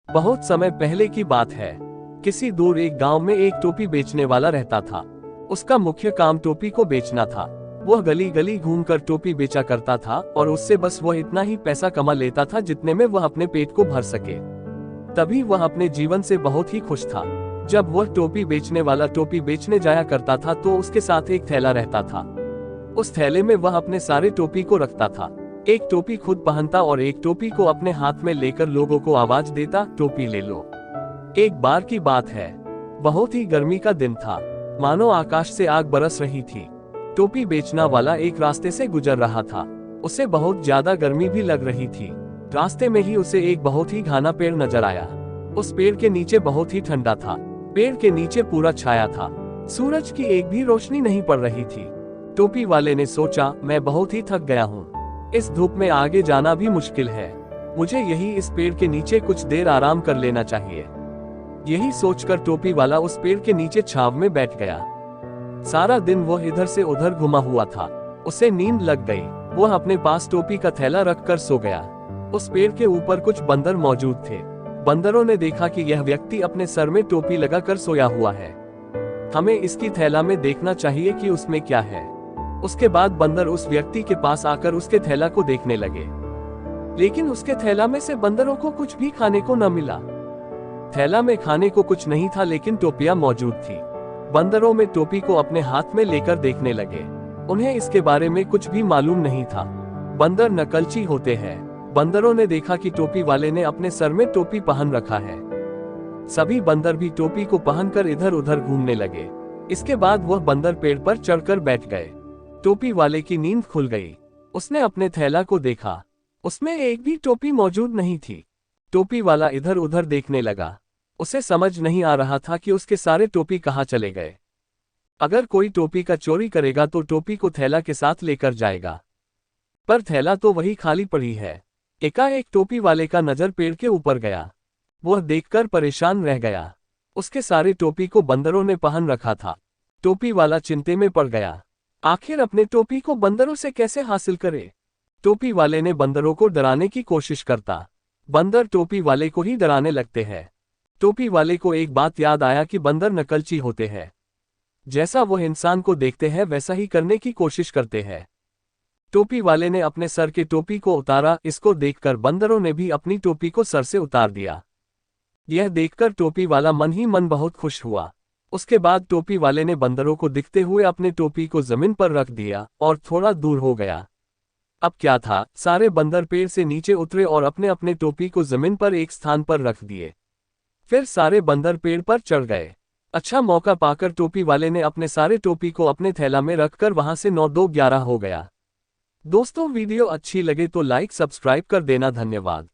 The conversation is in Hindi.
बहुत समय पहले की बात है। किसी दूर एक गांव में एक टोपी बेचने वाला रहता था। उसका मुख्य काम टोपी को बेचना था। वह गली गली घूमकर टोपी बेचा करता था और उससे बस वह इतना ही पैसा कमा लेता था जितने में वह अपने पेट को भर सके। तभी वह अपने जीवन से बहुत ही खुश था। जब वह टोपी बेचने वाला टोपी बेचने जाया करता था तो उसके साथ एक थैला रहता था। उस थैले में वह अपने सारे टोपी को रखता था। एक टोपी खुद पहनता और एक टोपी को अपने हाथ में लेकर लोगों को आवाज देता, टोपी ले लो। एक बार की बात है, बहुत ही गर्मी का दिन था, मानो आकाश से आग बरस रही थी। टोपी बेचना वाला एक रास्ते से गुजर रहा था। उसे बहुत ज्यादा गर्मी भी लग रही थी। रास्ते में ही उसे एक बहुत ही घना पेड़ नजर आया। उस पेड़ के नीचे बहुत ही ठंडा था। पेड़ के नीचे पूरा छाया था। सूरज की एक भी रोशनी नहीं पड़ रही थी। टोपी वाले ने सोचा, मैं बहुत ही थक गया हूँ। इस धूप में आगे जाना भी मुश्किल है। मुझे यही इस पेड़ के नीचे कुछ देर आराम कर लेना चाहिए। यही सोचकर टोपी वाला उस पेड़ के नीचे छांव में बैठ गया। सारा दिन वह इधर से उधर घुमा हुआ था। उसे नींद लग गई। वह अपने पास टोपी का थैला रखकर सो गया। उस पेड़ के ऊपर कुछ बंदर मौजूद थे। बंदरों ने देखा कि यह व्यक्ति अपने सर में टोपी लगाकर सोया हुआ है। हमें इसकी थैला में देखना चाहिए कि उसमें क्या है। उसके बाद बंदर उस व्यक्ति के पास आकर उसके थैला को देखने लगे, लेकिन उसके थैला में से बंदरों को कुछ भी खाने को न मिला। थैला में खाने को कुछ नहीं था, लेकिन टोपियां मौजूद थी। बंदरों में टोपी को अपने हाथ में लेकर देखने लगे। उन्हें इसके बारे में कुछ भी मालूम नहीं था। बंदर नकलची होते हैं। बंदरों ने देखा कि टोपी वाले ने अपने सर में टोपी पहन रखा है। सभी बंदर भी टोपी को पहनकर इधर उधर घूमने लगे। इसके बाद वह बंदर पेड़ पर चढ़कर बैठ गए। टोपी वाले की नींद खुल गई। उसने अपने थैला को देखा, उसमें एक भी टोपी मौजूद नहीं थी। टोपी वाला इधर उधर देखने लगा। उसे समझ नहीं आ रहा था कि उसके सारे टोपी कहाँ चले गए। अगर कोई टोपी का चोरी करेगा तो टोपी को थैला के साथ लेकर जाएगा, पर थैला तो वही खाली पड़ी है। एकाएक टोपी वाले का नजर पेड़ के ऊपर गया। वह देखकर परेशान रह गया। उसके सारे टोपी को बंदरों ने पहन रखा था। टोपी वाला चिंता में पड़ गया। आखिर अपने टोपी को बंदरों से कैसे हासिल करे। टोपी वाले ने बंदरों को डराने की कोशिश करता। बंदर टोपी वाले को ही डराने लगते हैं। टोपी वाले को एक बात याद आया कि बंदर नकलची होते हैं। जैसा वह इंसान को देखते हैं वैसा ही करने की कोशिश करते हैं। टोपी वाले ने अपने सर के टोपी को उतारा। इसको देखकर बंदरों ने भी अपनी टोपी को सर से उतार दिया। यह देखकर टोपी वाला मन ही मन बहुत खुश हुआ। उसके बाद टोपी वाले ने बंदरों को दिखते हुए अपने टोपी को जमीन पर रख दिया और थोड़ा दूर हो गया। अब क्या था, सारे बंदर पेड़ से नीचे उतरे और अपने अपने टोपी को जमीन पर एक स्थान पर रख दिए। फिर सारे बंदर पेड़ पर चढ़ गए। अच्छा मौका पाकर टोपी वाले ने अपने सारे टोपी को अपने थैला में रखकर वहां से 9-2-11 हो गया। दोस्तों, वीडियो अच्छी लगे तो लाइक सब्सक्राइब कर देना। धन्यवाद।